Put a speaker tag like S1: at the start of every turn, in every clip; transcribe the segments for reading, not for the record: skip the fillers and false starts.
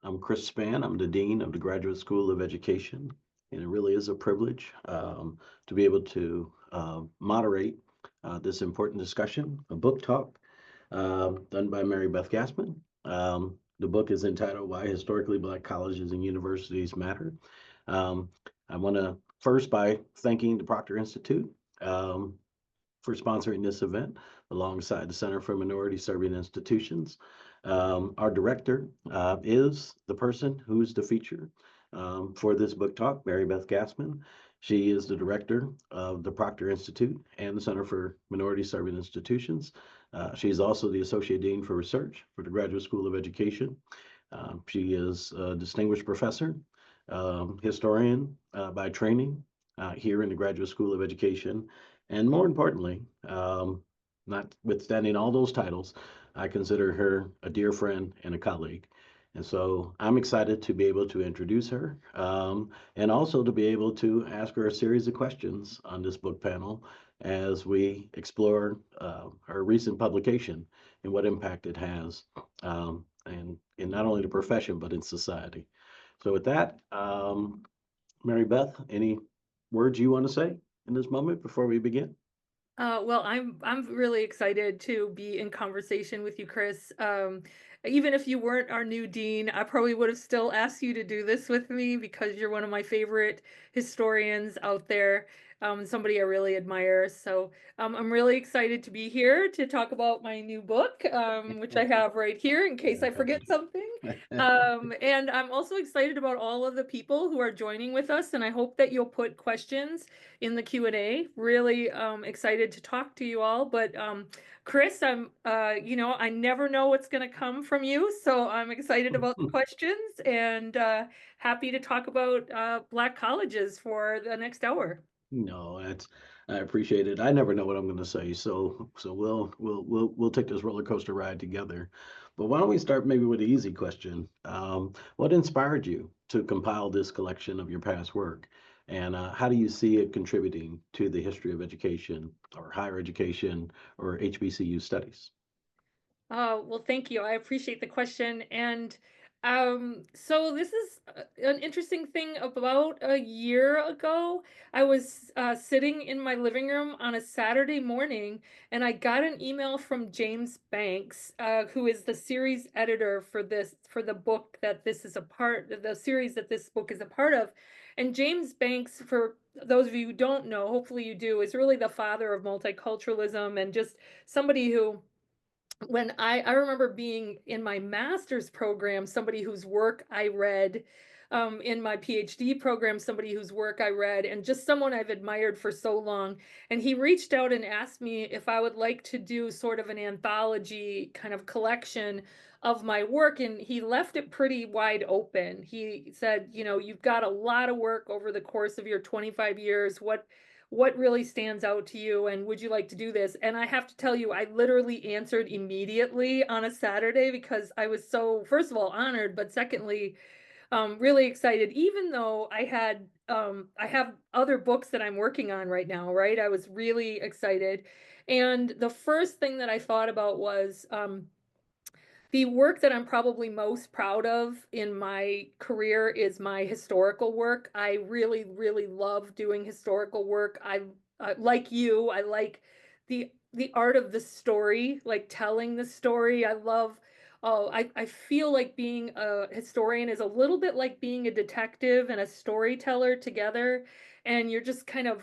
S1: I'm Chris Span. I'm the Dean of the Graduate School of Education, and it really is a privilege to be able to moderate this important discussion, a book talk done by Marybeth Gasman. The book is entitled Why Historically Black Colleges and Universities Matter. Um, I want to first by thanking the Proctor Institute for sponsoring this event alongside the Center for Minority Serving Institutions. Our director is the person who's the feature for this book talk, Marybeth Gasman. She is the director of the Proctor Institute and the Center for Minority Serving Institutions. She's also the Associate Dean for Research for the Graduate School of Education. She is a distinguished professor, historian by training here in the Graduate School of Education. And more importantly, notwithstanding all those titles, I consider her a dear friend and a colleague. And so I'm excited to be able to introduce her and also to be able to ask her a series of questions on this book panel as we explore her recent publication and what impact it has and in not only the profession, but in society. So with that, Mary Beth, any words you want to say in this moment before we begin?
S2: Well, I'm really excited to be in conversation with you, Chris. Even if you weren't our new dean, I probably would have still asked you to do this with me because you're one of my favorite historians out there, somebody I really admire. So I'm really excited to be here to talk about my new book, which I have right here in case I forget something. And I'm also excited about all of the people who are joining with us, and I hope that you'll put questions in the Q&A. Really excited to talk to you all. But Chris, I never know what's going to come from you, so I'm excited about the questions and happy to talk about Black colleges for the next hour.
S1: No, that's I appreciate it. I never know what I'm going to say, so we'll take this roller coaster ride together. But why don't we start maybe with the easy question? What inspired you to compile this collection of your past work, and how do you see it contributing to the history of education or higher education or HBCU studies?
S2: Well, thank you. I appreciate the question. And so this is an interesting thing. About a year ago, I was sitting in my living room on a Saturday morning, and I got an email from James Banks, who is the series editor for the book that this is a part, the series that this book is a part of. And James Banks, for those of you who don't know, hopefully you do, is really the father of multiculturalism and just somebody who when I remember being in my master's program, somebody whose work I read, in my PhD program, somebody whose work I read, and just someone I've admired for so long. And he reached out and asked me if I would like to do sort of an anthology kind of collection of my work. And he left it pretty wide open. He said, you've got a lot of work over the course of your 25 years. What really stands out to you, and would you like to do this? And I have to tell you, I literally answered immediately on a Saturday because I was so, first of all, honored, but secondly, really excited, even though I have other books that I'm working on right now, right? I was really excited. And the first thing that I thought about was the work that I'm probably most proud of in my career is my historical work. I really, really love doing historical work. Like you, I like the art of the story, like telling the story. I feel like being a historian is a little bit like being a detective and a storyteller together. And you're just kind of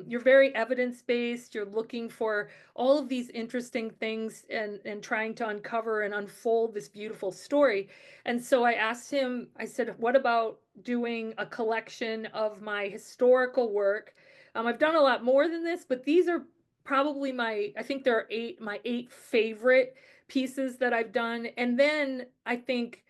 S2: you're very evidence-based. You're looking for all of these interesting things and trying to uncover and unfold this beautiful story. And so I asked him, I said, what about doing a collection of my historical work? I've done a lot more than this, but these are probably I think there are my eight favorite pieces that I've done. And then I think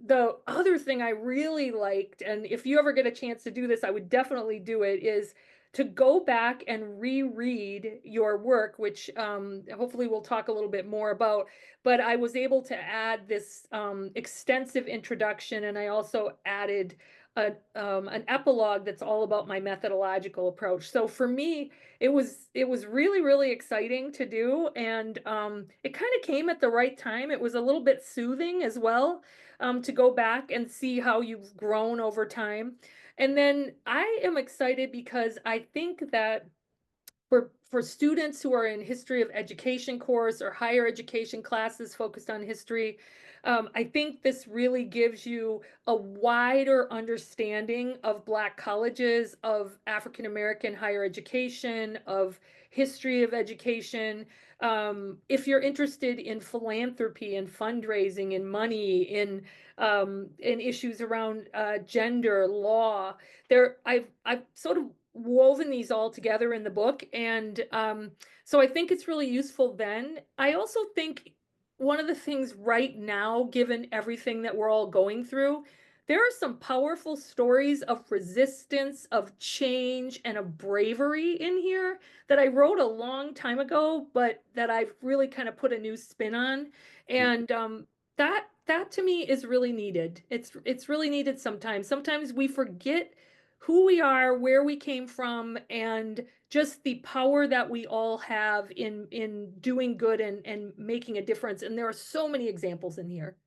S2: the other thing I really liked, and if you ever get a chance to do this, I would definitely do it, is to go back and reread your work, which hopefully we'll talk a little bit more about. But I was able to add this extensive introduction, and I also added an epilogue that's all about my methodological approach. So for me, it was really really exciting to do, and it kind of came at the right time. It was a little bit soothing as well, to go back and see how you've grown over time. And then I am excited because I think that for students who are in history of education course or higher education classes focused on history, I think this really gives you a wider understanding of Black colleges, of African American higher education, of history of education. If you're interested in philanthropy and fundraising and money, in issues around gender law, I've sort of woven these all together in the book, and so I think it's really useful then. I also think one of the things right now, given everything that we're all going through, there are some powerful stories of resistance, of change, and of bravery in here that I wrote a long time ago, but that I've really kind of put a new spin on. And that to me is really needed. It's really needed sometimes. Sometimes we forget who we are, where we came from, and just the power that we all have in doing good and making a difference. And there are so many examples in here.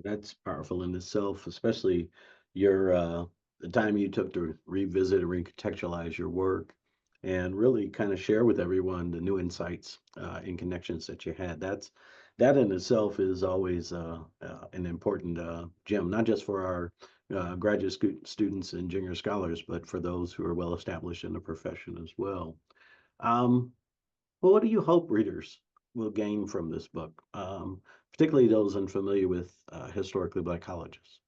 S1: That's powerful in itself, especially your the time you took to revisit and recontextualize your work and really kind of share with everyone the new insights and connections that you had. That in itself is always an important gem, not just for our students and junior scholars, but for those who are well established in the profession as well. Um, well, what do you hope readers will gain from this book, particularly those unfamiliar with historically Black colleges?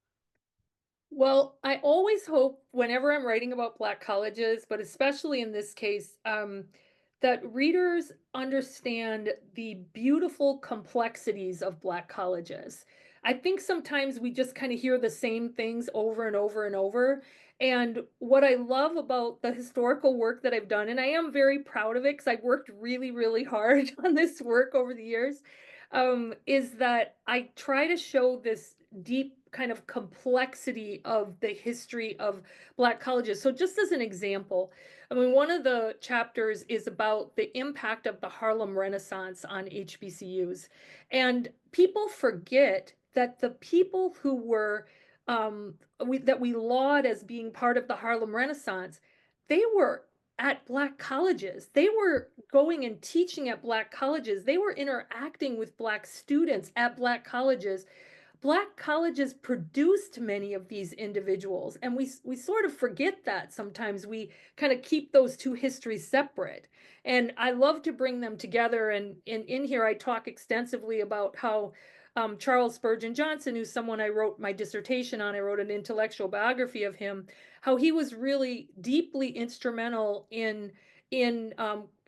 S2: Well, I always hope whenever I'm writing about Black colleges, but especially in this case, that readers understand the beautiful complexities of Black colleges. I think sometimes we just kind of hear the same things over and over and over. And what I love about the historical work that I've done, and I am very proud of it because I've worked really, really hard on this work over the years, is that I try to show this deep kind of complexity of the history of Black colleges. So, just as an example, I mean, one of the chapters is about the impact of the Harlem Renaissance on HBCUs. And people forget that the people who were that we laud as being part of the Harlem Renaissance, they were at Black colleges. They were going and teaching at Black colleges. They were interacting with Black students at Black colleges. Black colleges produced many of these individuals, and we sort of forget that sometimes. We kind of keep those two histories separate, and I love to bring them together. And in here I talk extensively about how Charles Spurgeon Johnson, who's someone I wrote my dissertation on, I wrote an intellectual biography of him, how he was really deeply instrumental in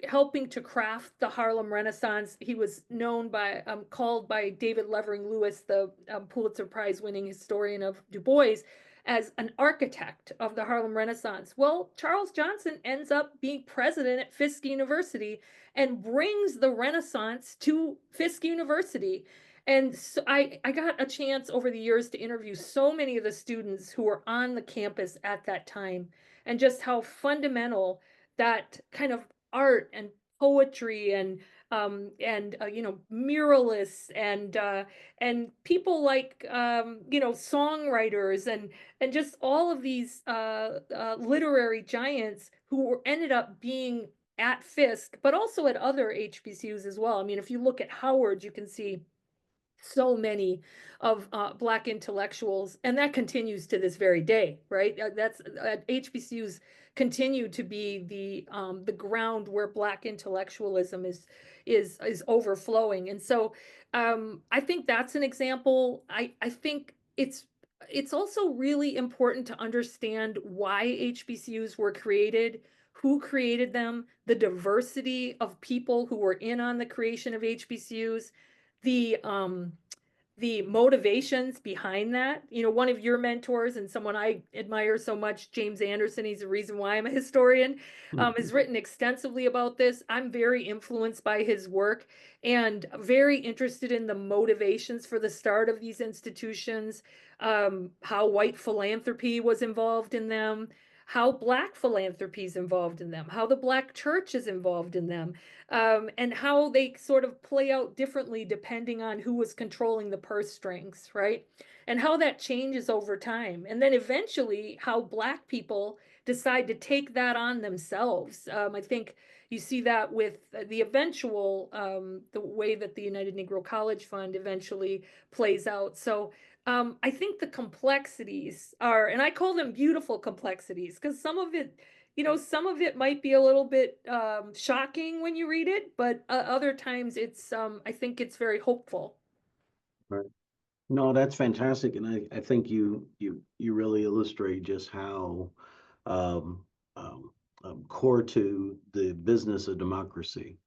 S2: helping to craft the Harlem Renaissance. He was known by called by David Levering Lewis, the Pulitzer Prize winning historian of Du Bois, as an architect of the Harlem Renaissance. Well, Charles Johnson ends up being president at Fisk University and brings the Renaissance to Fisk University. And so I got a chance over the years to interview so many of the students who were on the campus at that time, and just how fundamental that kind of art and poetry and muralists and people like songwriters and just all of these literary giants who ended up being at Fisk, but also at other HBCUs as well. I mean, if you look at Howard, you can see so many of Black intellectuals, and that continues to this very day, right? That's HBCUs continue to be the ground where Black intellectualism is overflowing, and so I think that's an example. I think it's also really important to understand why HBCUs were created, who created them, the diversity of people who were in on the creation of HBCUs, the the motivations behind that. You know, one of your mentors and someone I admire so much, James Anderson, he's the reason why I'm a historian, has written extensively about this. I'm very influenced by his work and very interested in the motivations for the start of these institutions, how white philanthropy was involved in them, how Black philanthropy is involved in them, how the Black church is involved in them, and how they sort of play out differently depending on who was controlling the purse strings, right? And how that changes over time. And then eventually, how Black people decide to take that on themselves. I think you see that with the eventual, the way that the United Negro College Fund eventually plays out. So I think the complexities are, and I call them beautiful complexities, because some of it might be a little bit shocking when you read it, but other times I think it's very hopeful.
S1: Right. No, that's fantastic, and I think you really illustrate just how um, um, core to the business of democracy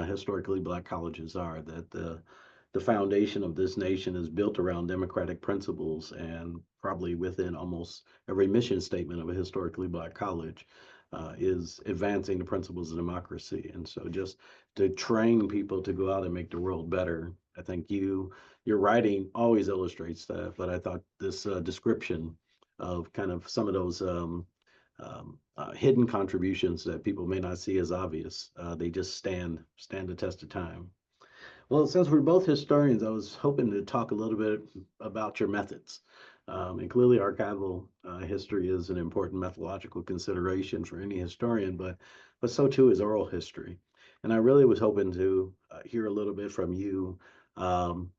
S1: historically Black colleges are. That the foundation of this nation is built around democratic principles, and probably within almost every mission statement of a historically Black college is advancing the principles of democracy. And so, just to train people to go out and make the world better, I think your writing always illustrates that. But I thought this description of kind of some of those hidden contributions that people may not see as obvious, they just stand the test of time. Well, since we're both historians, I was hoping to talk a little bit about your methods. And clearly, archival history is an important methodological consideration for any historian, but so too is oral history. And I really was hoping to hear a little bit from you.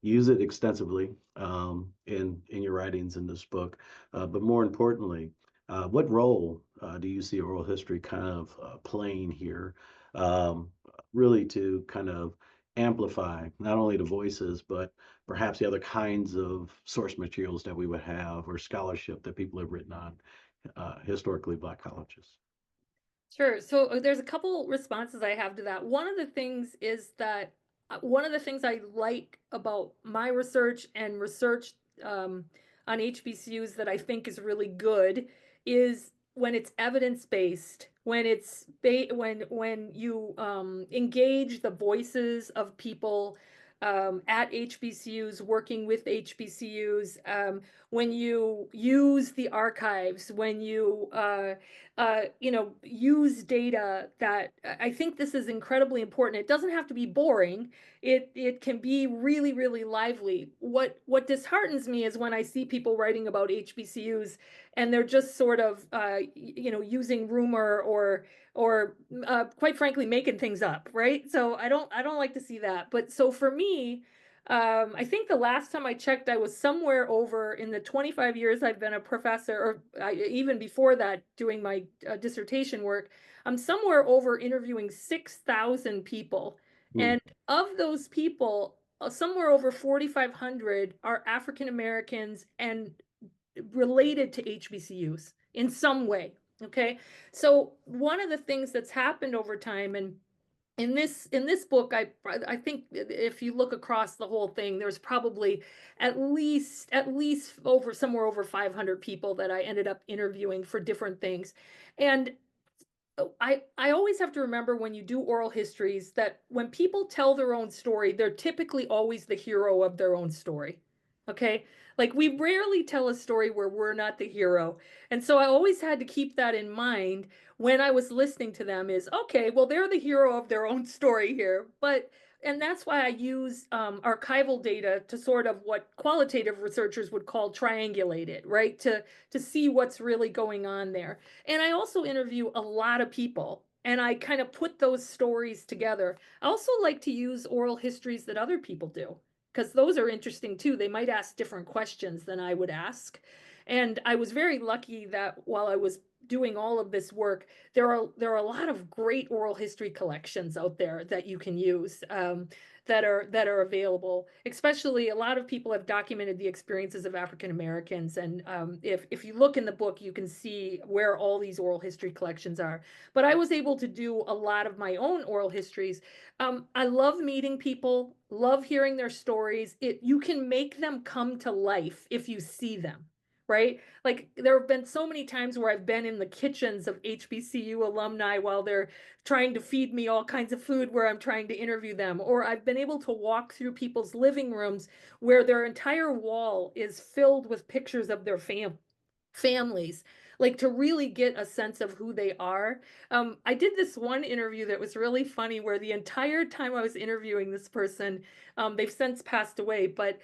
S1: Use it extensively in your writings in this book, but more importantly, what role do you see oral history kind of playing here? Um, Really to kind of amplify not only the voices, but perhaps the other kinds of source materials that we would have or scholarship that people have written on historically Black colleges.
S2: Sure. So there's a couple responses I have to that. One of the things is that one of the things I like about my research and research um, on HBCUs that I think is really good is when it's evidence based, when when you engage the voices of people at HBCUs, working with HBCUs, when you use the archives, when you use data that I think this is incredibly important. It doesn't have to be boring. It can be really, really lively. What disheartens me is when I see people writing about HBCUs and they're just sort of using rumor or quite frankly making things up, right? So I don't like to see that. But so for me, I think the last time I checked, I was somewhere over in the 25 years I've been a professor, or even before that, doing my dissertation work. I'm somewhere over interviewing 6,000 people.
S1: Hmm.
S2: And of those people, somewhere over 4,500 are African Americans and related to HBCUs in some way. Okay. So one of the things that's happened over time, and in this book, I think if you look across the whole thing, there's probably at least over somewhere over 500 people that I ended up interviewing for different things. And I always have to remember when you do oral histories that when people tell their own story, they're typically always the hero of their own story. Okay? Like we rarely tell a story where we're not the hero. And so I always had to keep that in mind when I was listening to them is okay, well, they're the hero of their own story here. And that's why I use archival data to sort of what qualitative researchers would call triangulate it, right? To see what's really going on there. And I also interview a lot of people and I kind of put those stories together. I also like to use oral histories that other people do because those are interesting too. They might ask different questions than I would ask. And I was very lucky that while I was doing all of this work, there are a lot of great oral history collections out there that you can use, that are available. Especially, a lot of people have documented the experiences of African Americans, and if you look in the book, you can see where all these oral history collections are. But I was able to do a lot of my own oral histories. I love meeting people, love hearing their stories. You can make them come to life if you see them, right? Like, there have been so many times where I've been in the kitchens of HBCU alumni while they're trying to feed me all kinds of food where I'm trying to interview them. Or I've been able to walk through people's living rooms where their entire wall is filled with pictures of their families, like, to really get a sense of who they are. I did this one interview that was really funny, where the entire time I was interviewing this person, they've since passed away, but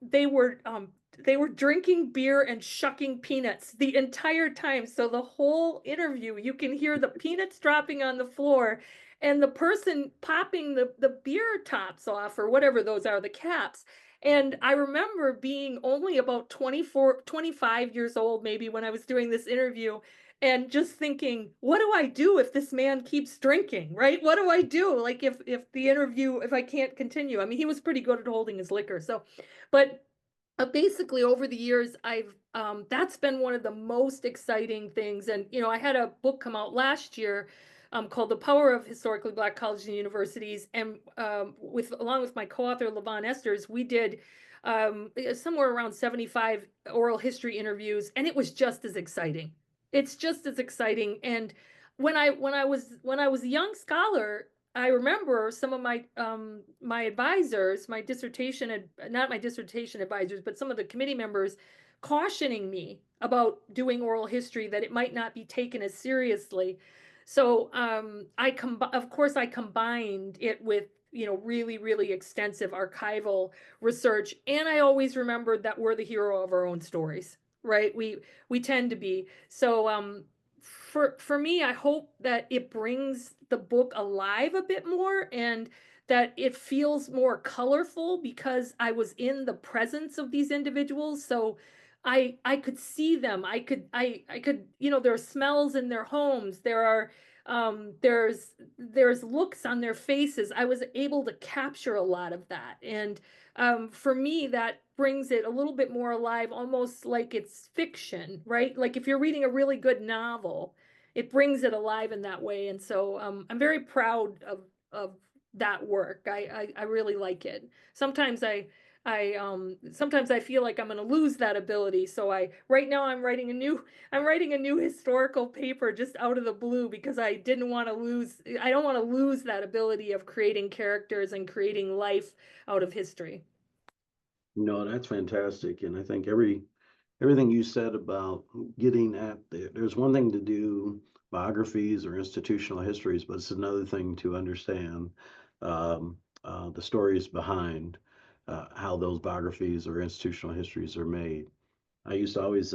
S2: they were drinking beer and shucking peanuts the entire time. So the whole interview, you can hear the peanuts dropping on the floor and the person popping the beer tops off, or whatever those are, the caps. And I remember being only about 24, 25 years old, maybe, when I was doing this interview, and just thinking, what do I do if this man keeps drinking, right? What do I do? Like, if I can't continue. I mean, he was pretty good at holding his liquor. So, but basically, over the years, I've that's been one of the most exciting things. And I had a book come out last year, called "The Power of Historically Black Colleges and Universities," and with along with my co-author Levon Esters, we did somewhere around 75 oral history interviews, and it was just as exciting. It's just as exciting. And when I was a young scholar, I remember some of my advisors, not my dissertation advisors, but some of the committee members cautioning me about doing oral history, that it might not be taken as seriously. So of course, I combined it with really, really extensive archival research, and I always remembered that we're the hero of our own stories, right? We tend to be. So for me, I hope that it brings the book alive a bit more, and that it feels more colorful, because I was in the presence of these individuals. So I could see them. I could, there are smells in their homes. There's looks on their faces. I was able to capture a lot of that. And for me, that brings it a little bit more alive, almost like it's fiction, right? Like, if you're reading a really good novel, it brings it alive in that way. And so I'm very proud of that work. I really like it. Sometimes I feel like I'm going to lose that ability. So right now I'm writing a new historical paper just out of the blue, because I don't want to lose that ability of creating characters and creating life out of history.
S1: No, that's fantastic. And I think everything you said about getting at there's one thing to do biographies or institutional histories, but it's another thing to understand the stories behind how those biographies or institutional histories are made. I used to always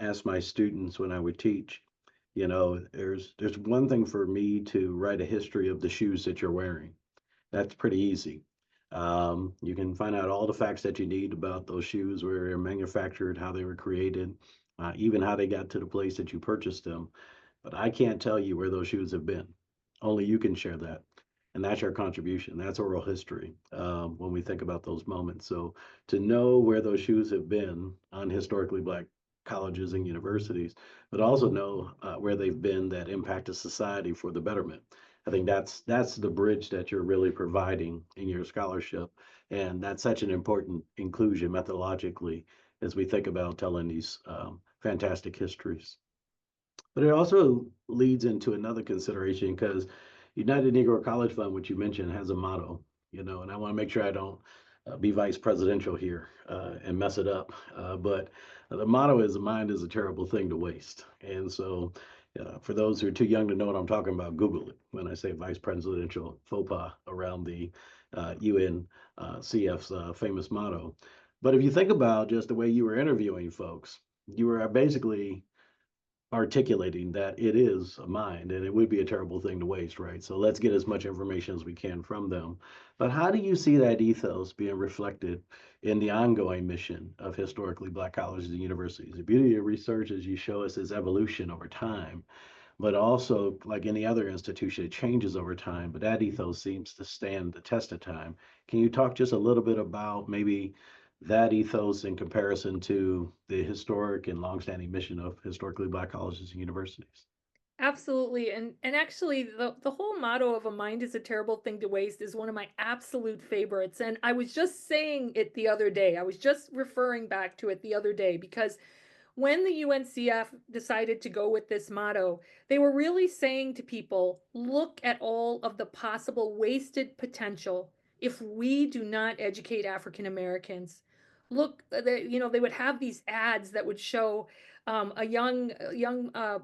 S1: ask my students when I would teach, there's one thing for me to write a history of the shoes that you're wearing. That's pretty easy. You can find out all the facts that you need about those shoes, where they're manufactured, how they were created, even how they got to the place that you purchased them. But I can't tell you where those shoes have been. Only you can share that. And that's your contribution. That's oral history when we think about those moments. So to know where those shoes have been on historically Black colleges and universities, but also know where they've been that impacted society for the betterment. I think that's the bridge that you're really providing in your scholarship, and that's such an important inclusion methodologically as we think about telling these fantastic histories. But it also leads into another consideration, because United Negro College Fund, which you mentioned, has a motto, and I want to make sure I don't be vice presidential here and mess it up. But the motto is, "A mind is a terrible thing to waste." And so, for those who are too young to know what I'm talking about, Google it when I say vice presidential faux pas around the UNCF's famous motto. But if you think about just the way you were interviewing folks, you were basically articulating that it is a mind and it would be a terrible thing to waste, right? So let's get as much information as we can from them. But how do you see that ethos being reflected in the ongoing mission of historically Black colleges and universities? The beauty of research, as you show us, is evolution over time, but also, like any other institution, it changes over time. But that ethos seems to stand the test of time. Can you talk just a little bit about maybe that ethos in comparison to the historic and longstanding mission of historically Black colleges and universities?
S2: Absolutely. And actually the whole motto of a mind is a terrible thing to waste is one of my absolute favorites. And I was just saying it the other day. I was just referring back to it the other day because when the UNCF decided to go with this motto, they were really saying to people, look at all of the possible wasted potential if we do not educate African Americans. Look, they would have these ads that would show a young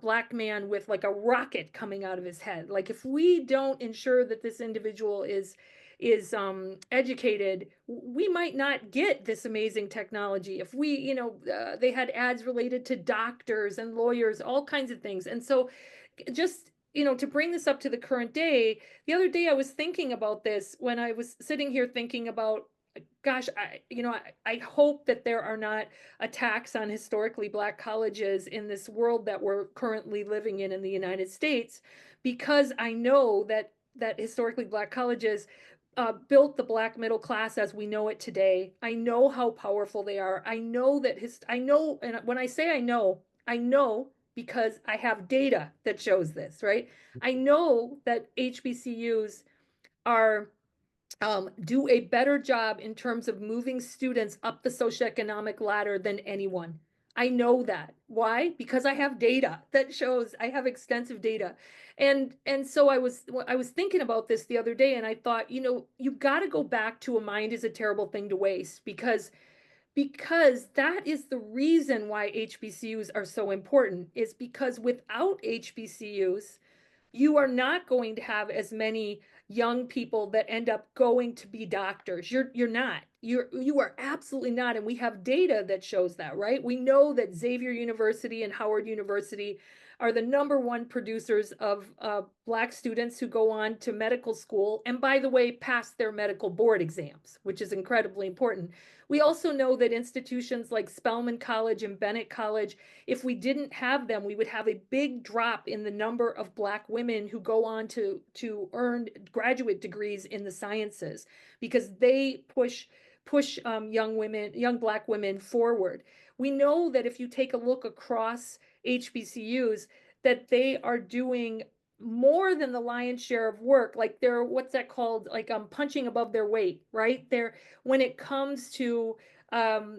S2: black man with like a rocket coming out of his head. Like if we don't ensure that this individual is educated, we might not get this amazing technology. If they had ads related to doctors and lawyers, all kinds of things. And so just to bring this up to the current day, the other day I was thinking about this when I was sitting here thinking about, gosh, I hope that there are not attacks on historically Black colleges in this world that we're currently living in the United States, because I know that historically Black colleges built the Black middle class as we know it today. I know how powerful they are. I know I know, and when I say I know because I have data that shows this, right? I know that HBCUs are do a better job in terms of moving students up the socioeconomic ladder than anyone. I know that. Why? Because I have data that shows, I have extensive data. And so I was thinking about this the other day and I thought, you've got to go back to a mind is a terrible thing to waste, because that is the reason why HBCUs are so important, is because without HBCUs, you are not going to have as many young people that end up going to be doctors. You're not. You are absolutely not. And we have data that shows that, right? We know that Xavier University and Howard University are the number one producers of Black students who go on to medical school, and by the way, pass their medical board exams, which is incredibly important. We also know that institutions like Spelman College and Bennett College, if we didn't have them, we would have a big drop in the number of Black women who go on to earn graduate degrees in the sciences, because they push young Black women forward. We know that if you take a look across HBCUs, that they are doing more than the lion's share of work. Like they're, what's that called? Like punching above their weight, right? They're, when it comes to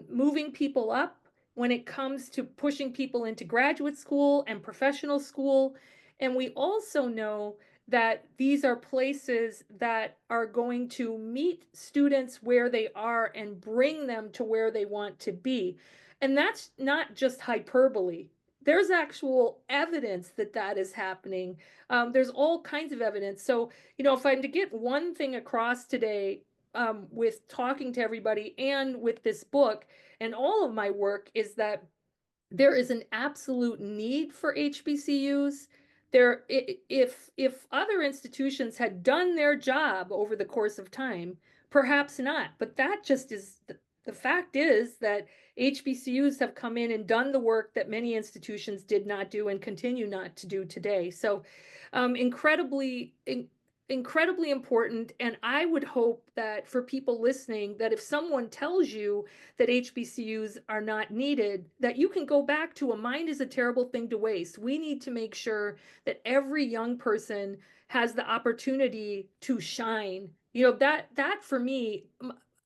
S2: moving people up, when it comes to pushing people into graduate school and professional school. And we also know that these are places that are going to meet students where they are and bring them to where they want to be. And that's not just hyperbole. There's actual evidence that that is happening. There's all kinds of evidence. So, if I'm to get one thing across today, with talking to everybody and with this book and all of my work, is that there is an absolute need for HBCUs. If other institutions had done their job over the course of time, perhaps not. But that just is the fact is that HBCUs have come in and done the work that many institutions did not do and continue not to do today. So, incredibly important. And I would hope that for people listening, that if someone tells you that HBCUs are not needed, that you can go back to a mind is a terrible thing to waste. We need to make sure that every young person has the opportunity to shine. That for me,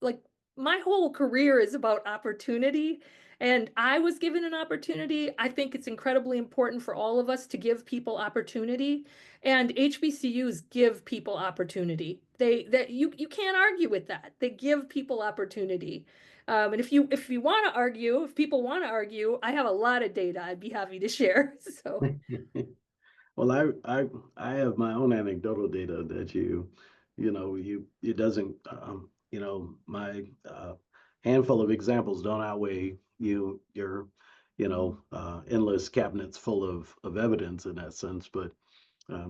S2: like my whole career is about opportunity. And I was given an opportunity. I think it's incredibly important for all of us to give people opportunity. And HBCUs give people opportunity. You can't argue with that. They give people opportunity. And if you want to argue, if people want to argue, I have a lot of data I'd be happy to share. So
S1: Well, I have my own anecdotal data that it doesn't my handful of examples don't outweigh your endless cabinets full of evidence in that sense. But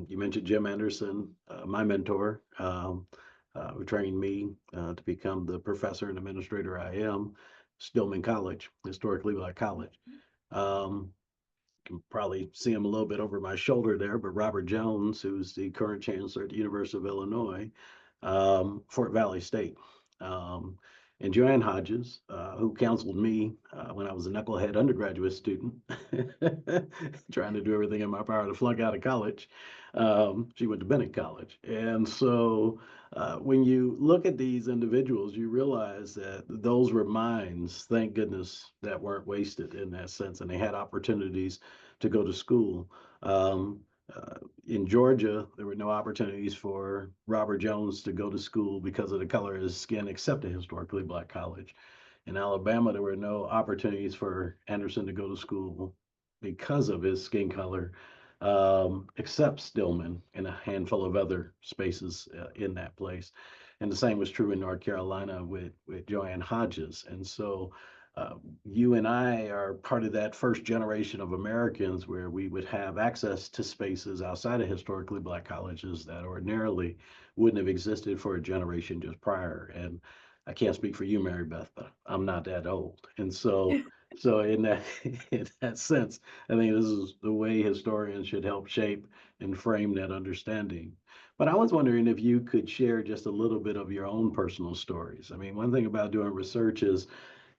S1: you mentioned Jim Anderson, my mentor, who trained me to become the professor and administrator I am, Stillman College, historically black college. Um, can probably see him a little bit over my shoulder there, but Robert Jones, who's the current chancellor at the University of Illinois, Fort Valley State. Um, and Joanne Hodges, who counseled me when I was a knucklehead undergraduate student, trying to do everything in my power to flunk out of college. She went to Bennett College. And so when you look at these individuals, you realize that those were minds, thank goodness, that weren't wasted in that sense, and they had opportunities to go to school. Um, uh, in Georgia, there were no opportunities for Robert Jones to go to school because of the color of his skin, except a historically black college. In Alabama, there were no opportunities for Anderson to go to school because of his skin color, except Stillman and a handful of other spaces in that place. And the same was true in North Carolina with Joanne Hodges. And so uh, you and I are part of that first generation of Americans where we would have access to spaces outside of historically black colleges that ordinarily wouldn't have existed for a generation just prior. And I can't speak for you, Mary Beth, but I'm not that old. And so in that in that sense, I think this is the way historians should help shape and frame that understanding. But I was wondering if you could share just a little bit of your own personal stories. I mean, one thing about doing research is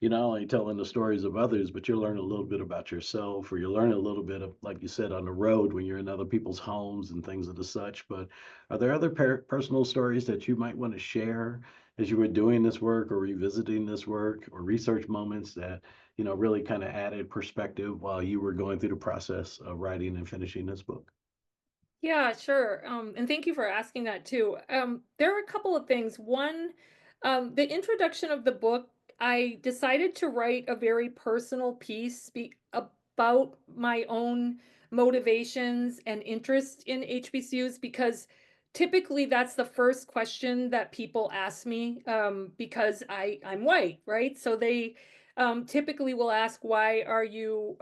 S1: you're not only telling the stories of others, but you're learning a little bit about yourself, or you're learning a little bit of, like you said, on the road when you're in other people's homes and things of the such. But are there other personal stories that you might want to share as you were doing this work or revisiting this work or research moments that, really kind of added perspective while you were going through the process of writing and finishing this book?
S2: Yeah, sure. And thank you for asking that too. There are a couple of things. One, the introduction of the book, I decided to write a very personal piece about my own motivations and interest in HBCUs because typically that's the first question that people ask me because I'm white, right? So they typically will ask, why are you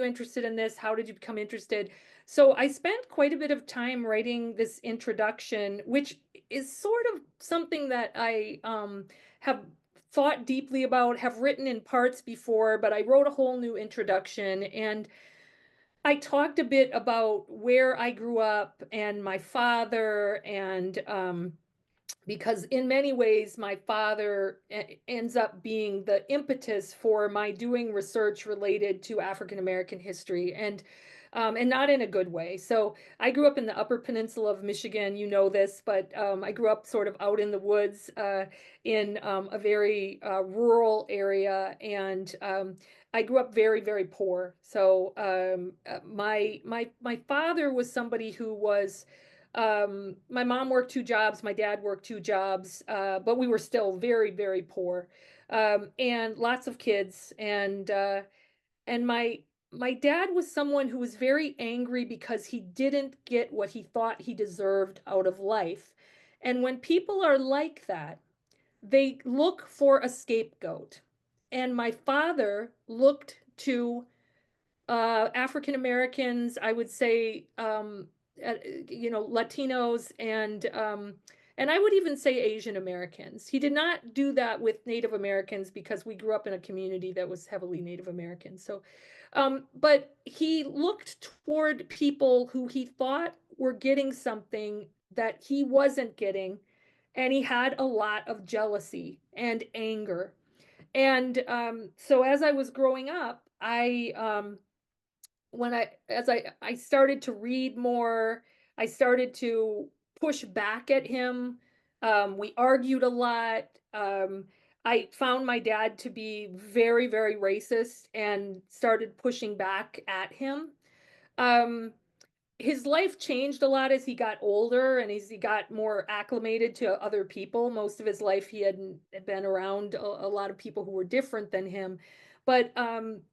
S2: interested in this? How did you become interested? So I spent quite a bit of time writing this introduction, which is sort of something that I have thought deeply about, have written in parts before, but I wrote a whole new introduction and I talked a bit about where I grew up and my father and because in many ways my father ends up being the impetus for my doing research related to African American history and not in a good way. So I grew up in the Upper Peninsula of Michigan. You know this, but I grew up sort of out in the woods in a very rural area, and I grew up very, very poor. So my father was somebody who was my mom worked two jobs, my dad worked two jobs, but we were still very, very poor, and lots of kids. And my dad was someone who was very angry because he didn't get what he thought he deserved out of life. And when people are like that, they look for a scapegoat. And my father looked to African Americans, I would say, Latinos and I would even say Asian Americans. He did not do that with Native Americans because we grew up in a community that was heavily Native American. So, but he looked toward people who he thought were getting something that he wasn't getting, and he had a lot of jealousy and anger. And so as I was growing up, when I as I started to read more, I started to push back at him. We argued a lot. I found my dad to be very, very racist and started pushing back at him. Um, his life changed a lot as he got older and as he got more acclimated to other people. Most of his life, he hadn't been around a lot of people who were different than him. But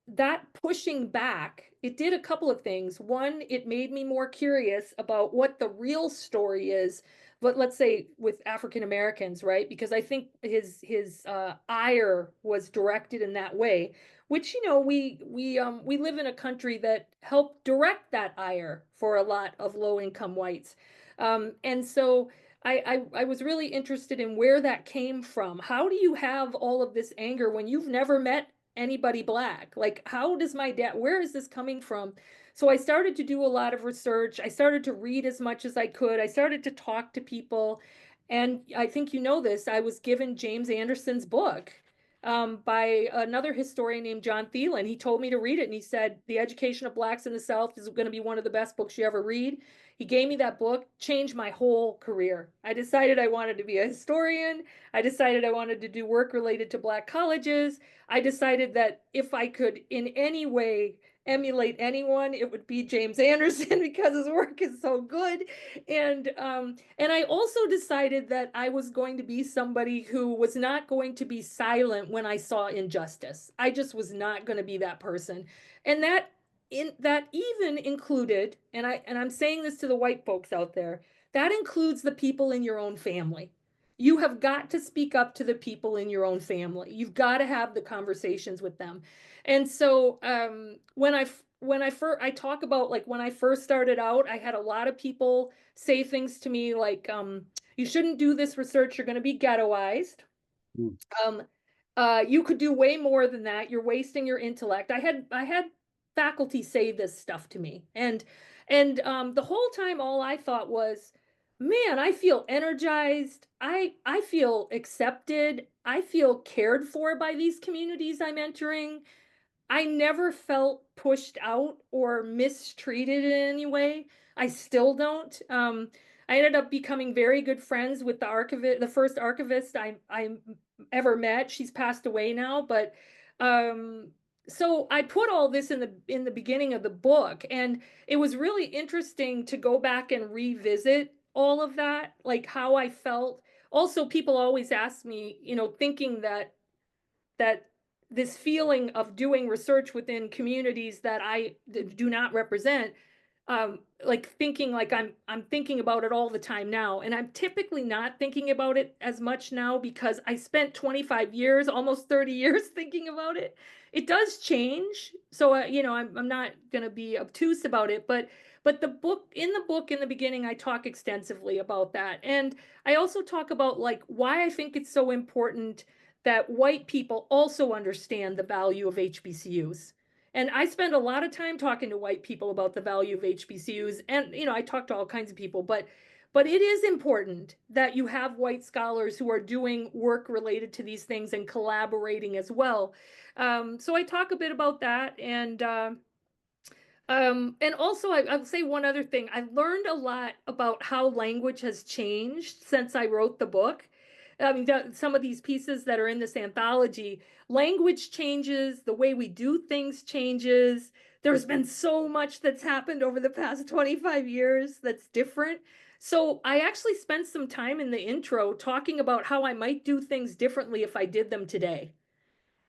S2: that pushing back, it did a couple of things. One, it made me more curious about what the real story is. But let's say with African Americans, right? Because I think his ire was directed in that way. which, we live in a country that helped direct that ire for a lot of low income whites. And so I was really interested in where that came from. How do you have all of this anger when you've never met anybody black? Like, how does my dad, where is this coming from? So I started to do a lot of research. I started to read as much as I could. I started to talk to people. And I think you know this, I was given James Anderson's book by another historian named John Thielen. He told me to read it, and he said, The Education of Blacks in the South is going to be one of the best books you ever read. He gave me that book, changed my whole career. I decided I wanted to be a historian. I decided I wanted to do work related to Black colleges. I decided that if I could in any way emulate anyone, it would be James Anderson because his work is so good. And I also decided that I was going to be somebody who was not going to be silent when I saw injustice. I just was not going to be that person. And that even included, and I'm saying this to the white folks out there, that includes the people in your own family. You have got to speak up to the people in your own family. You've got to have the conversations with them. And so when I talk about, like, when I first started out, I had a lot of people say things to me like, you shouldn't do this research, you're going to be ghettoized.
S1: Mm.
S2: um, you could do way more than that, you're wasting your intellect. I had faculty say this stuff to me, and the whole time all I thought was, man, I feel energized, I feel accepted, I feel cared for by these communities I'm entering. I never felt pushed out or mistreated in any way. I still don't. I ended up becoming very good friends with the first archivist I ever met. She's passed away now, but um, so I put all this in the beginning of the book, and it was really interesting to go back and revisit all of that, like how I felt. Also, people always ask me, thinking that this feeling of doing research within communities that I do not represent, like thinking like I'm thinking about it all the time now, and I'm typically not thinking about it as much now because I spent 25 years, almost 30 years thinking about it. It does change, so I'm not going to be obtuse about it, but the book in the beginning I talk extensively about that, and I also talk about like why I think it's so important that white people also understand the value of HBCUs. And I spend a lot of time talking to white people about the value of HBCUs. And, I talk to all kinds of people, but it is important that you have white scholars who are doing work related to these things and collaborating as well. So I talk a bit about that. And also, I'll say one other thing. I learned a lot about how language has changed since I wrote the book. I mean, some of these pieces that are in this anthology, language changes, the way we do things changes. There's been so much that's happened over the past 25 years that's different. So I actually spent some time in the intro talking about how I might do things differently if I did them today.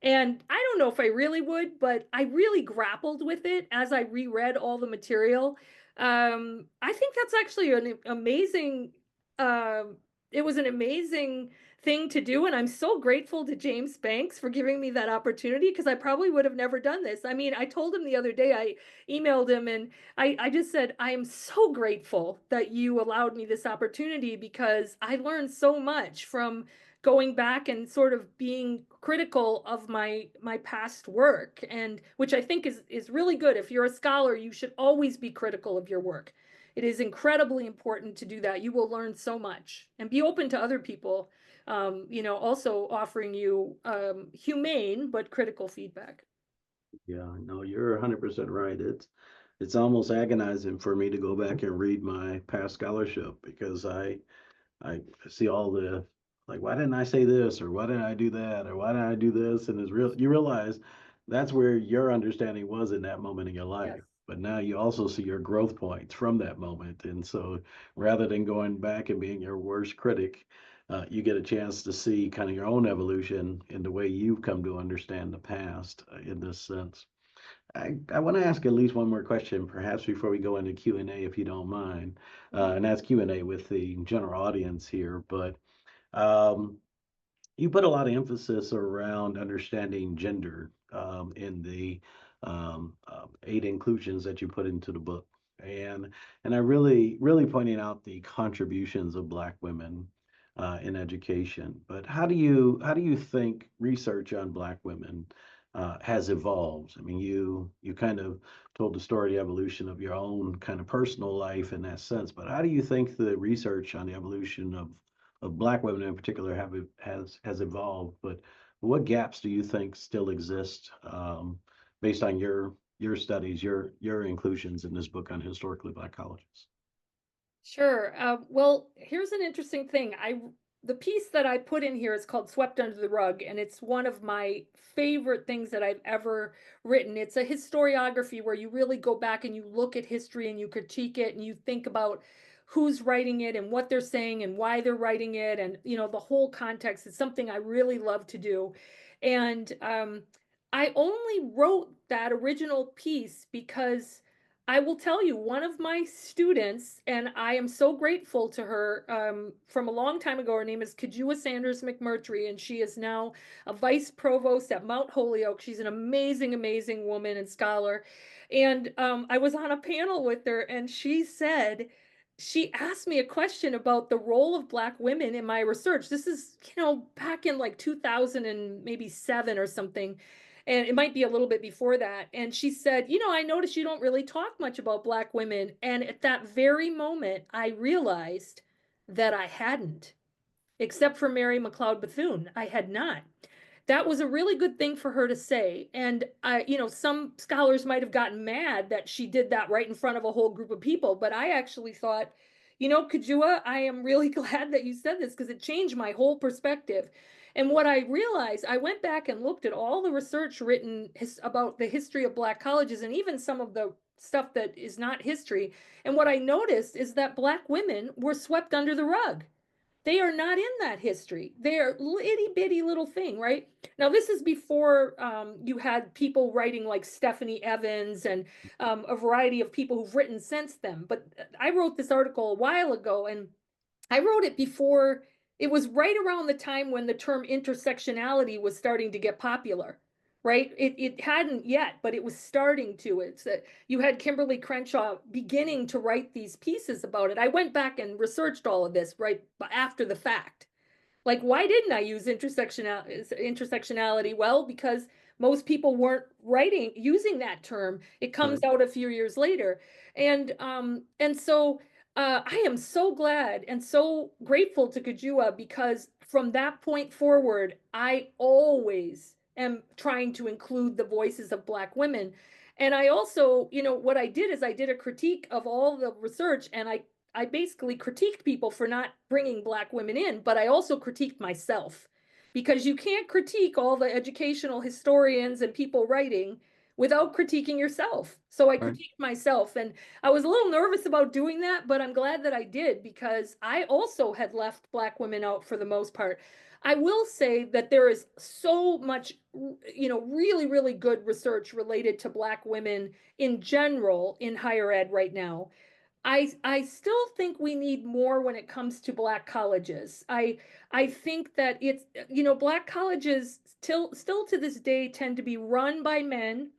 S2: And I don't know if I really would, but I really grappled with it as I reread all the material. I think that's actually an amazing, it was an amazing thing to do. And I'm so grateful to James Banks for giving me that opportunity because I probably would have never done this. I mean, I told him the other day, I emailed him and I just said, I am so grateful that you allowed me this opportunity because I learned so much from going back and sort of being critical of my past work, and which I think is really good. If you're a scholar, you should always be critical of your work. It is incredibly important to do that. You will learn so much and be open to other people, also offering you humane but critical feedback.
S1: Yeah, no, you're 100% right. It's almost agonizing for me to go back and read my past scholarship because I see all the, like, why didn't I say this, or why didn't I do that, or why didn't I do this? And it's real, you realize that's where your understanding was in that moment in your
S2: Yes.
S1: life. But now you also see your growth points from that moment. And so rather than going back and being your worst critic, you get a chance to see kind of your own evolution in the way you've come to understand the past in this sense. I want to ask at least one more question, perhaps before we go into Q&A, if you don't mind. And that's Q&A with the general audience here. But um, You put a lot of emphasis around understanding gender in the eight inclusions that you put into the book, and I really pointing out the contributions of Black women in education. But how do you think research on Black women has evolved? I mean, you kind of told the story, the evolution of your own kind of personal life in that sense, but how do you think the research on the evolution of Black women in particular has evolved, but what gaps do you think still exist based on your studies, your inclusions in this book on historically Black colleges?
S2: Sure. Well, here's an interesting thing. The piece that I put in here is called "Swept Under the Rug," and it's one of my favorite things that I've ever written. It's a historiography where you really go back and you look at history and you critique it and you think about who's writing it and what they're saying and why they're writing it and the whole context. It's something I really love to do. And I only wrote that original piece because I will tell you, one of my students, and I am so grateful to her from a long time ago. Her name is Kajua Sanders McMurtry, and she is now a vice provost at Mount Holyoke. She's an amazing, amazing woman and scholar. And I was on a panel with her, and she asked me a question about the role of Black women in my research. This is, back in like 2000 and maybe seven or something, and it might be a little bit before that. And she said, I noticed you don't really talk much about Black women. And at that very moment, I realized that I hadn't, except for Mary McLeod Bethune. I had not. That was a really good thing for her to say. And some scholars might have gotten mad that she did that right in front of a whole group of people, but I actually thought, Kajua, I am really glad that you said this because it changed my whole perspective. And what I realized, I went back and looked at all the research written about the history of Black colleges and even some of the stuff that is not history. And what I noticed is that Black women were swept under the rug. They are not in that history. They're itty bitty little thing, right? Now, this is before you had people writing like Stephanie Evans and a variety of people who've written since then. But I wrote this article a while ago, and I wrote it before, it was right around the time when the term intersectionality was starting to get popular, right? It hadn't yet, but it was starting to. It's that you had Kimberly Crenshaw beginning to write these pieces about it. I went back and researched all of this right after the fact. Like, why didn't I use intersectionality? Well, because most people weren't writing using that term. It comes
S1: Right.
S2: out a few years later. And so I am so glad and so grateful to Kajua because from that point forward, I always am trying to include the voices of Black women. And I also, what I did is I did a critique of all the research, and I basically critiqued people for not bringing Black women in, but I also critiqued myself because you can't critique all the educational historians and people writing without critiquing yourself. So I
S1: Right.
S2: critiqued myself, and I was a little nervous about doing that, but I'm glad that I did because I also had left Black women out for the most part. I will say that there is so much, really, really good research related to Black women in general in higher ed right now. I still think we need more when it comes to Black colleges. I think that it's, Black colleges still to this day tend to be run by men.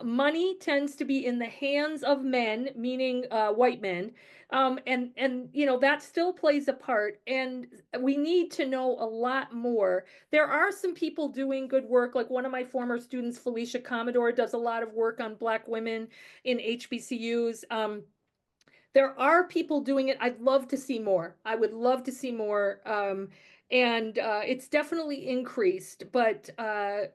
S2: Money tends to be in the hands of men, meaning white men. And that still plays a part. And we need to know a lot more. There are some people doing good work, like one of my former students, Felicia Commodore, does a lot of work on Black women in HBCUs. There are people doing it. I'd love to see more. I would love to see more. And it's definitely increased, but and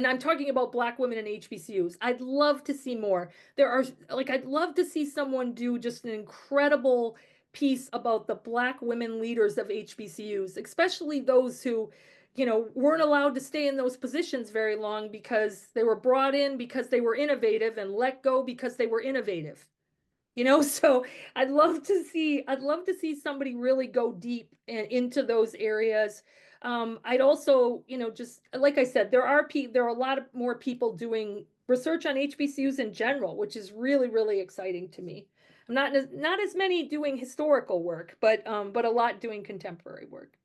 S2: I'm talking about Black women in HBCUs. I'd love to see more. I'd love to see someone do just an incredible piece about the Black women leaders of HBCUs, especially those who, weren't allowed to stay in those positions very long because they were brought in because they were innovative and let go because they were innovative. So I'd love to see somebody really go deep into those areas. I'd also, just like I said, there are a lot of more people doing research on HBCUs in general, which is really, really exciting to me. I'm not as many doing historical work, but a lot doing contemporary work.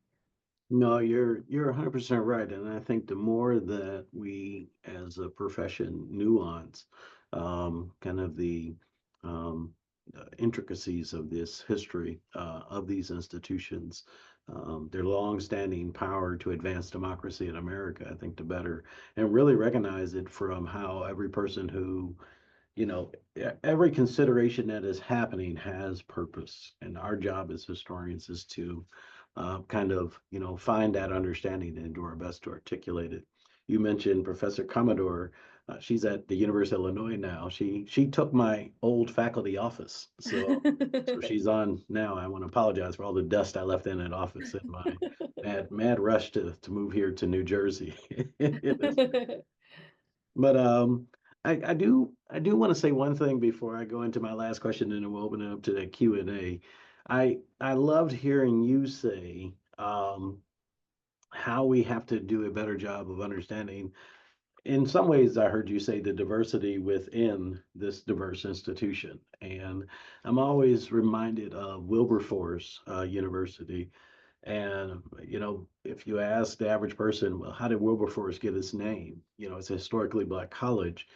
S1: No, you're 100% right, and I think the more that we, as a profession, nuance kind of um, intricacies of this history of these institutions, their long-standing power to advance democracy in America, I think the better, and really recognize it from how every person who every consideration that is happening has purpose, and our job as historians is to kind of, find that understanding and do our best to articulate it. You mentioned Professor Commodore. She's at the University of Illinois now. She took my old faculty office, so she's on now. I want to apologize for all the dust I left in that office in my mad rush to move here to New Jersey. But I do want to say one thing before I go into my last question, and then we'll open it up to the Q&A. I loved hearing you say how we have to do a better job of understanding. In some ways, I heard you say the diversity within this diverse institution, and I'm always reminded of Wilberforce University. And if you ask the average person, well, how did Wilberforce get its name? It's a historically black college.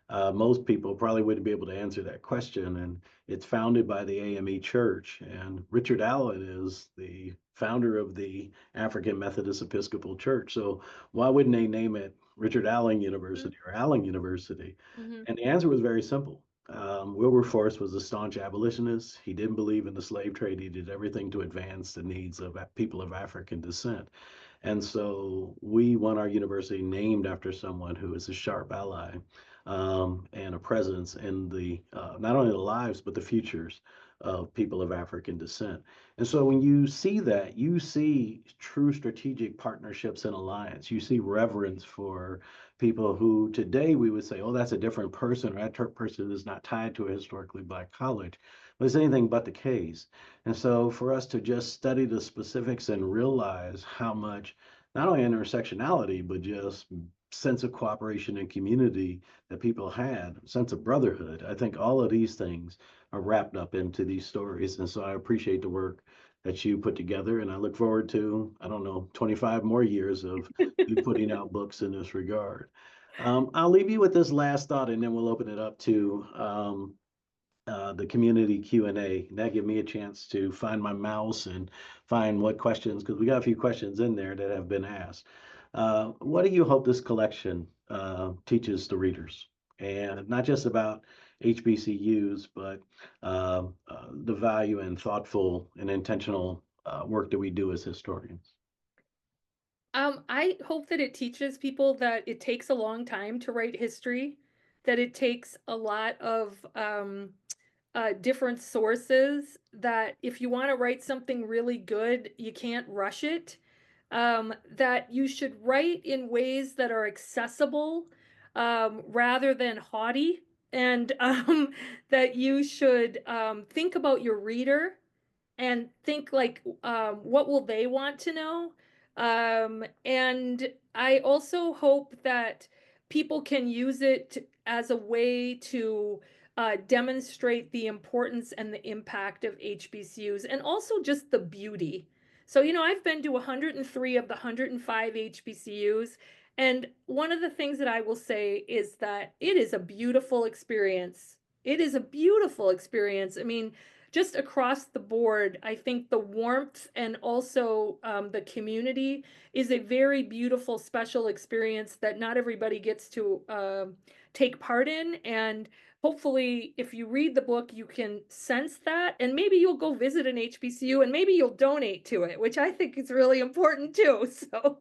S1: Most people probably wouldn't be able to answer that question. And it's founded by the AME Church. And Richard Allen is the founder of the African Methodist Episcopal Church. So why wouldn't they name it Richard Allen University or Allen University?
S2: Mhm.
S1: And the answer was very simple. Wilberforce was a staunch abolitionist. He didn't believe in the slave trade. He did everything to advance the needs of people of African descent. And so we want our university named after someone who is a sharp ally and a presence in the not only the lives but the futures of people of African descent. And so when you see that, you see true strategic partnerships and alliance. You see reverence for people who today we would say, oh, that's a different person, or that person is not tied to a historically black college. But it's anything but the case. And so for us to just study the specifics and realize how much not only intersectionality, but just sense of cooperation and community that people had, sense of brotherhood. I think all of these things are wrapped up into these stories. And so I appreciate the work that you put together. And I look forward to, I don't know, 25 more years of you putting out books in this regard. I'll leave you with this last thought, and then we'll open it up to the community Q&A. And that give me a chance to find my mouse and find what questions, because we got a few questions in there that have been asked. What do you hope this collection teaches the readers? And not just about HBCUs, but the value and thoughtful and intentional work that we do as historians.
S2: I hope that it teaches people that it takes a long time to write history, that it takes a lot of different sources, that if you want to write something really good, you can't rush it, that you should write in ways that are accessible rather than haughty, and that you should think about your reader and think like, what will they want to know? And I also hope that people can use it as a way to demonstrate the importance and the impact of HBCUs and also just the beauty. So, I've been to 103 of the 105 HBCUs. And one of the things that I will say is that it is a beautiful experience. It is a beautiful experience. I mean, just across the board, I think the warmth and also the community is a very beautiful, special experience that not everybody gets to take part in. And hopefully, if you read the book, you can sense that, and maybe you'll go visit an HBCU and maybe you'll donate to it, which I think is really important too. So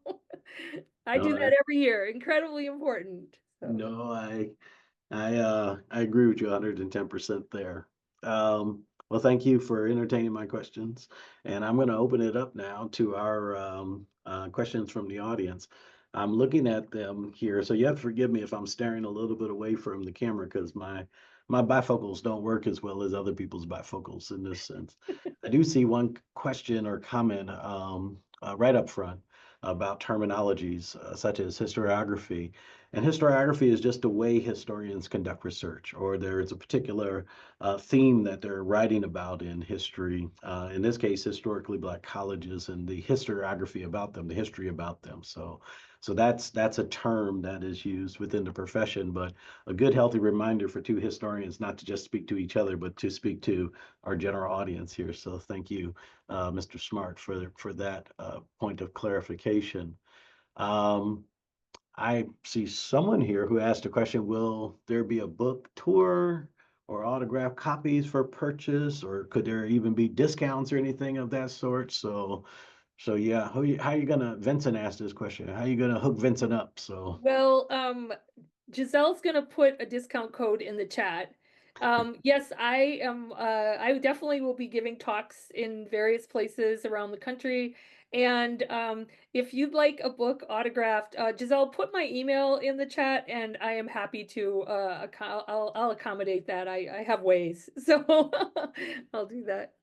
S2: I do
S1: No,
S2: that every year. Incredibly important. So.
S1: no, I agree with you 110% there. Well, thank you for entertaining my questions. And I'm going to open it up now to our questions from the audience. I'm looking at them here, so you have to forgive me if I'm staring a little bit away from the camera because my bifocals don't work as well as other people's bifocals in this sense. I do see one question or comment right up front. about terminologies such as historiography. And historiography is just the way historians conduct research, or there is a particular theme that they're writing about in history. In this case, historically Black colleges and the historiography about them, the history about them. So that's a term that is used within the profession, but a good healthy reminder for two historians not to just speak to each other, but to speak to our general audience here. So thank you, Mr. Smart, for that point of clarification. Um, I see someone here who asked a question, will there be a book tour or autographed copies for purchase, or could there even be discounts or anything of that sort? So yeah, how you gonna, Vincent asked this question, how you gonna hook Vincent up? So
S2: Well, Giselle's gonna put a discount code in the chat. Yes, I definitely will be giving talks in various places around the country. And if you'd like a book autographed, Giselle, put my email in the chat and I am happy to I'll accommodate that. I have ways. So I'll do that.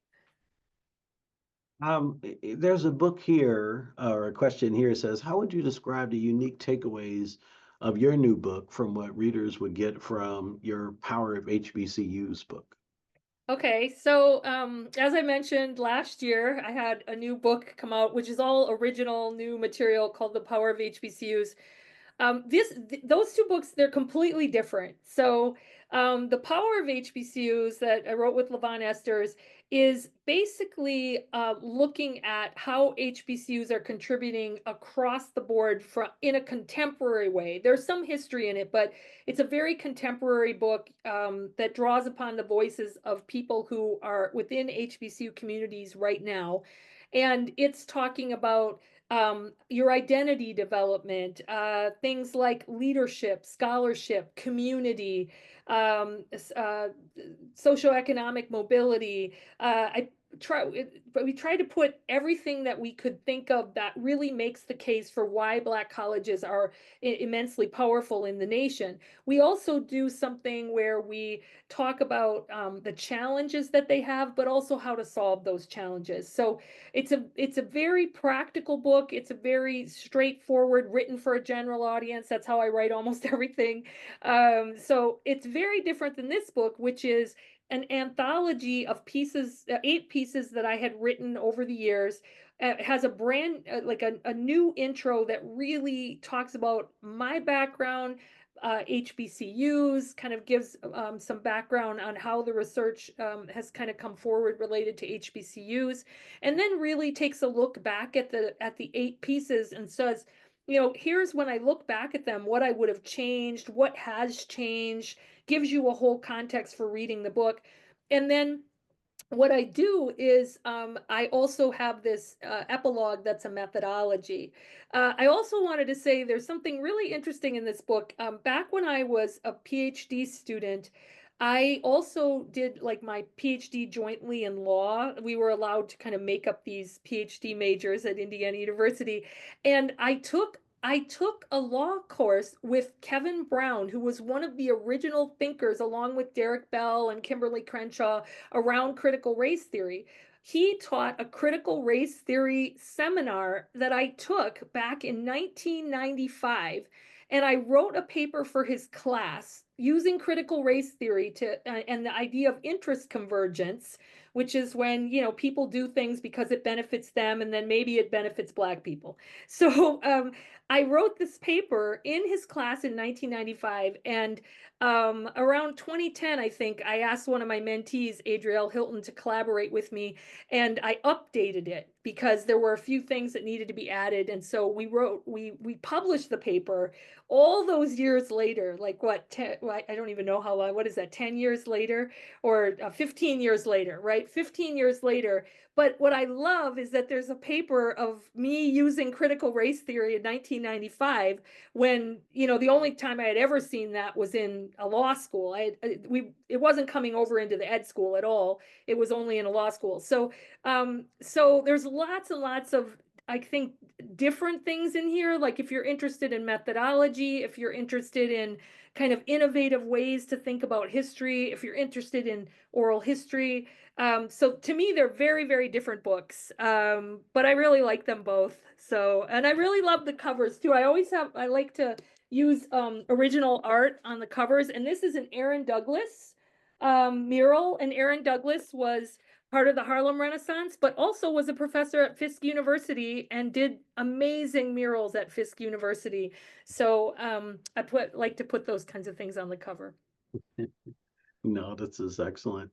S1: there's a book here, or a question here says, how would you describe the unique takeaways of your new book from what readers would get from your Power of HBCUs book?
S2: Okay, so as I mentioned last year, I had a new book come out, which is all original new material called The Power of HBCUs. Those two books, they're completely different. So, The Power of HBCUs that I wrote with Levon Esters is basically looking at how HBCUs are contributing across the board in a contemporary way. There's some history in it, but it's a very contemporary book that draws upon the voices of people who are within HBCU communities right now. And it's talking about your identity development, things like leadership, scholarship, community, socioeconomic mobility. But we try to put everything that we could think of that really makes the case for why Black colleges are immensely powerful in the nation. We also do something where we talk about the challenges that they have, but also how to solve those challenges. So it's a very practical book. It's a very straightforward, written for a general audience. That's how I write almost everything. So it's very different than this book, which is an anthology of pieces, 8 pieces that I had written over the years. It has a brand, like a new intro that really talks about my background, HBCUs, kind of gives some background on how the research has kind of come forward related to HBCUs, and then really takes a look back at the 8 pieces and says, here's when I look back at them, what I would have changed, what has changed, gives you a whole context for reading the book. And then what I do is I also have this epilogue that's a methodology. I also wanted to say there's something really interesting in this book. Back when I was a PhD student, I also did like my PhD jointly in law. We were allowed to kind of make up these PhD majors at Indiana University. And I took a law course with Kevin Brown, who was one of the original thinkers, along with Derek Bell and Kimberly Crenshaw, around critical race theory. He taught a critical race theory seminar that I took back in 1995, and I wrote a paper for his class using critical race theory and the idea of interest convergence, which is when people do things because it benefits them, and then maybe it benefits Black people. So I wrote this paper in his class in 1995, and around 2010, I think, I asked one of my mentees, Adrielle Hilton, to collaborate with me, and I updated it because there were a few things that needed to be added. And so we published the paper all those years later, like what, 10, I don't even know how long, what is that, 10 years later or 15 years later, right? 15 years later. But what I love is that there's a paper of me using critical race theory in 1995 when, the only time I had ever seen that was in a law school. It wasn't coming over into the ed school at all. It was only in a law school. So there's lots and lots of I think, different things in here. Like if you're interested in methodology, if you're interested in kind of innovative ways to think about history, if you're interested in oral history. So to me, they're very, very different books. But I really like them both. So, and I really love the covers too. I like to use original art on the covers. And this is an Aaron Douglas mural. And Aaron Douglas was part of the Harlem Renaissance, but also was a professor at Fisk University and did amazing murals at Fisk University. So like to put those kinds of things on the cover.
S1: No, this is excellent.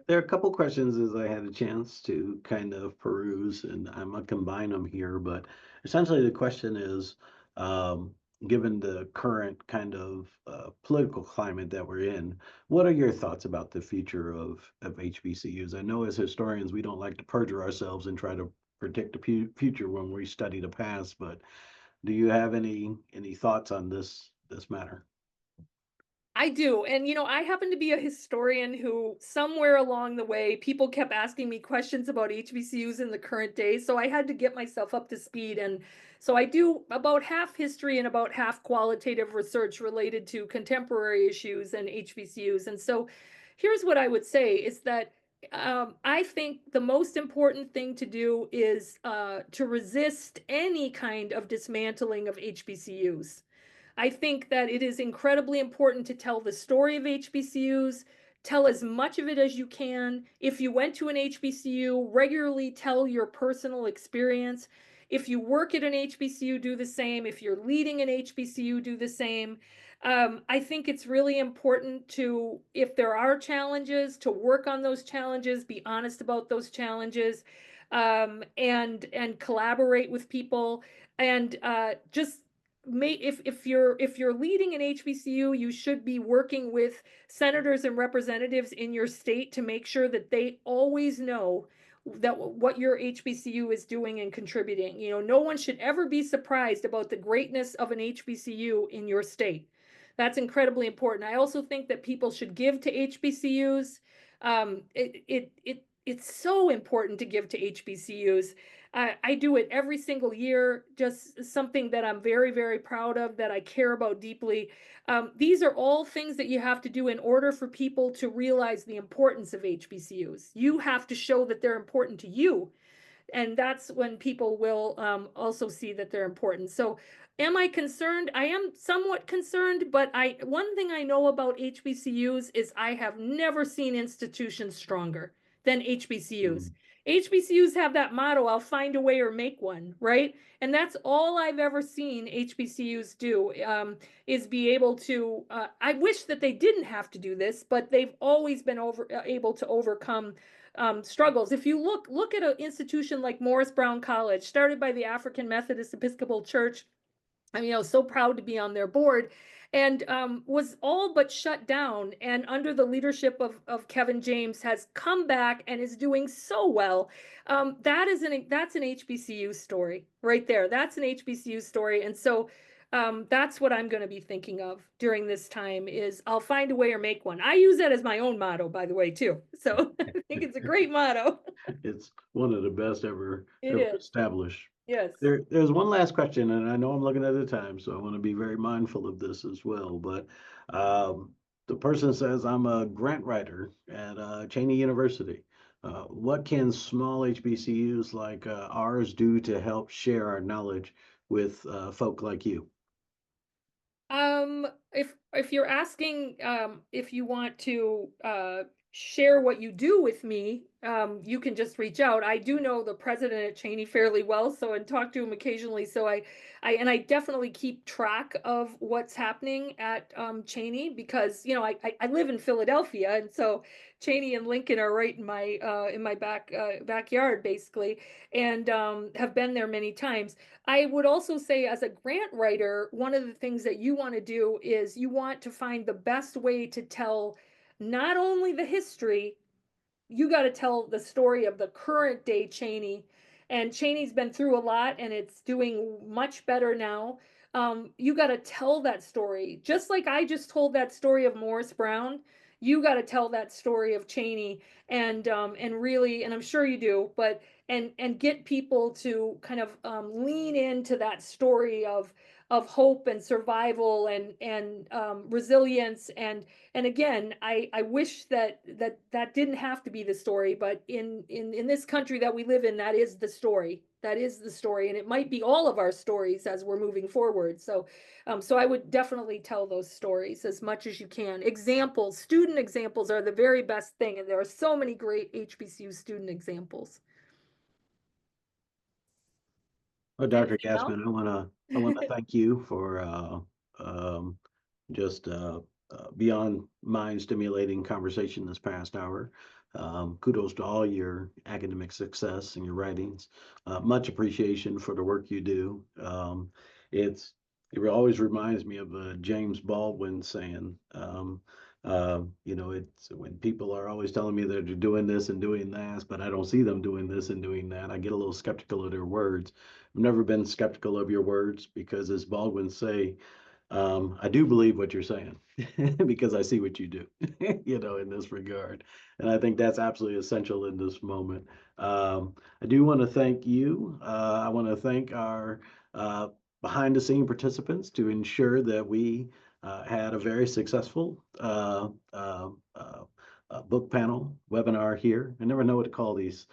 S1: There are a couple questions as I had a chance to kind of peruse, and I'm gonna combine them here, but essentially the question is, um, given the current kind of political climate that we're in, what are your thoughts about the future of HBCUs? I know as historians, we don't like to perjure ourselves and try to predict the future when we study the past, but do you have any thoughts on this matter?
S2: I do. And, I happen to be a historian who somewhere along the way, people kept asking me questions about HBCUs in the current day. So I had to get myself up to speed. And so I do about half history and about half qualitative research related to contemporary issues and HBCUs. And so here's what I would say is that I think the most important thing to do is to resist any kind of dismantling of HBCUs. I think that it is incredibly important to tell the story of HBCUs, tell as much of it as you can. If you went to an HBCU, regularly tell your personal experience. If you work at an HBCU, do the same. If you're leading an HBCU, do the same. I think it's really important to, if there are challenges, to work on those challenges, be honest about those challenges, and collaborate with people, and just if you're leading an HBCU, you should be working with senators and representatives in your state to make sure that they always know that what your HBCU is doing and contributing. No one should ever be surprised about the greatness of an HBCU in your state. That's incredibly important. I also think that people should give to HBCUs. It's so important to give to HBCUs. I do it every single year, just something that I'm very, very proud of, that I care about deeply. These are all things that you have to do in order for people to realize the importance of HBCUs. You have to show that they're important to you, and that's when people will also see that they're important. So am I concerned? I am somewhat concerned, but one thing I know about HBCUs is I have never seen institutions stronger than HBCUs.
S1: Mm.
S2: HBCUs have that motto, I'll find a way or make one, right? And that's all I've ever seen HBCUs do, is be able to, I wish that they didn't have to do this, but they've always been able to overcome struggles. If you look at an institution like Morris Brown College, started by the African Methodist Episcopal Church. I mean, I was so proud to be on their board, and was all but shut down. And under the leadership of Kevin James, has come back and is doing so well. That's an HBCU story right there. That's an HBCU story, and so that's what I'm going to be thinking of during this time. Is I'll find a way or make one. I use that as my own motto, by the way, too. So I think it's a great motto.
S1: It's one of the best ever
S2: It
S1: ever
S2: is.
S1: established.
S2: Yes.
S1: There's one last question, and I know I'm looking at the time, so I want to be very mindful of this as well. But the person says, I'm a grant writer at Cheney University. What can small HBCUs like ours do to help share our knowledge with folk like you?
S2: If you're asking if you want to share what you do with me, you can just reach out. I do know the president at Cheney fairly well, so and talk to him occasionally. So I definitely keep track of what's happening at Cheney, because I live in Philadelphia, and so Cheney and Lincoln are right in my backyard basically, and have been there many times. I would also say, as a grant writer, one of the things that you want to do is you want to find the best way to tell not only the history, you got to tell the story of the current day Cheney. And Cheney's been through a lot and it's doing much better now. You got to tell that story. Just like I just told that story of Morris Brown, you got to tell that story of Cheney, and really, and I'm sure you do, but and get people to kind of lean into that story of hope and survival and resilience. And again, I wish that didn't have to be the story, but in this country that we live in, that is the story. That is the story, and it might be all of our stories as we're moving forward. So I would definitely tell those stories as much as you can. Examples, student examples are the very best thing, and there are so many great HBCU student examples.
S1: Well, Dr.
S2: Anything
S1: Gasman,
S2: else?
S1: I wanna thank you for um, just beyond mind stimulating conversation this past hour. Kudos to all your academic success and your writings. Much appreciation for the work you do. It's it always reminds me of James Baldwin saying, it's when people are always telling me that they're doing this and doing that, but I don't see them doing this and doing that. I get a little skeptical of their words. I've never been skeptical of your words because, as Baldwin say, I do believe what you're saying because I see what you do, in this regard. And I think that's absolutely essential in this moment. I do want to thank you. I want to thank our behind the scene participants to ensure that we had a very successful book panel webinar here. I never know what to call these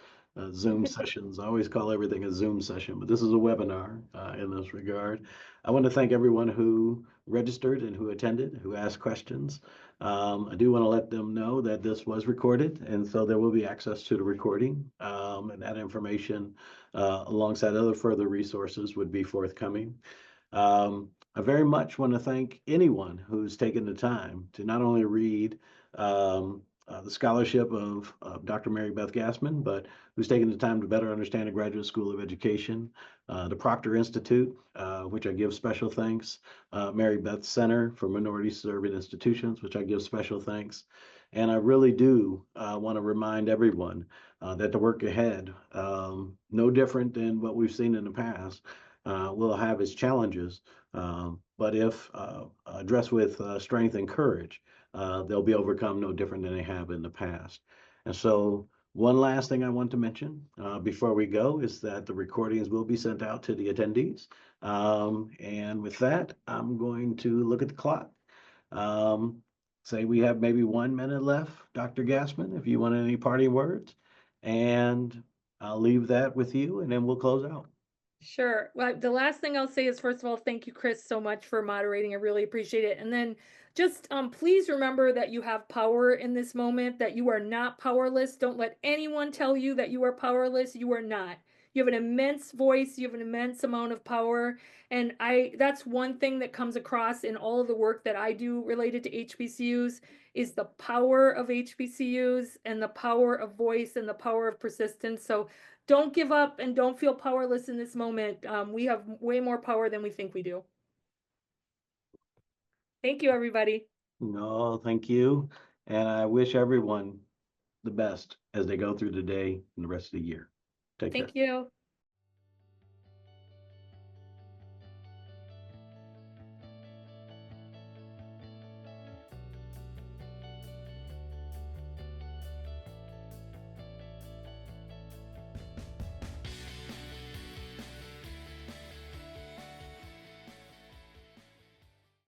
S1: Zoom sessions. I always call everything a Zoom session, but this is a webinar in this regard. I want to thank everyone who registered and who attended, who asked questions. I do want to let them know that this was recorded, and so there will be access to the recording, and that information, alongside other further resources, would be forthcoming. I very much want to thank anyone who's taken the time to not only read the scholarship of Dr. Marybeth Gasman, but who's taken the time to better understand the Graduate School of Education, the Proctor Institute, which I give special thanks, Mary Beth Center for Minority Serving Institutions, which I give special thanks. And I really do want to remind everyone that the work ahead, no different than what we've seen in the past, will have its challenges, but if addressed with strength and courage, they'll be overcome no different than they have in the past. And so, one last thing I want to mention before we go is that the recordings will be sent out to the attendees. And with that, I'm going to look at the clock. Say we have maybe 1 minute left, Dr. Gassman, if you want any parting words. And I'll leave that with you, and then we'll close out.
S2: Sure. Well, the last thing I'll say is, first of all, thank you, Chris, so much for moderating. I really appreciate it. And then just please remember that you have power in this moment, that you are not powerless. Don't let anyone tell you that you are powerless. You are not. You have an immense voice, you have an immense amount of power. And that's one thing that comes across in all of the work that I do related to HBCUs is the power of HBCUs and the power of voice and the power of persistence. So don't give up and don't feel powerless in this moment. We have way more power than we think we do. Thank you, everybody.
S1: No, thank you. And I wish everyone the best as they go through the day and the rest of the year. Take care.
S2: Thank you.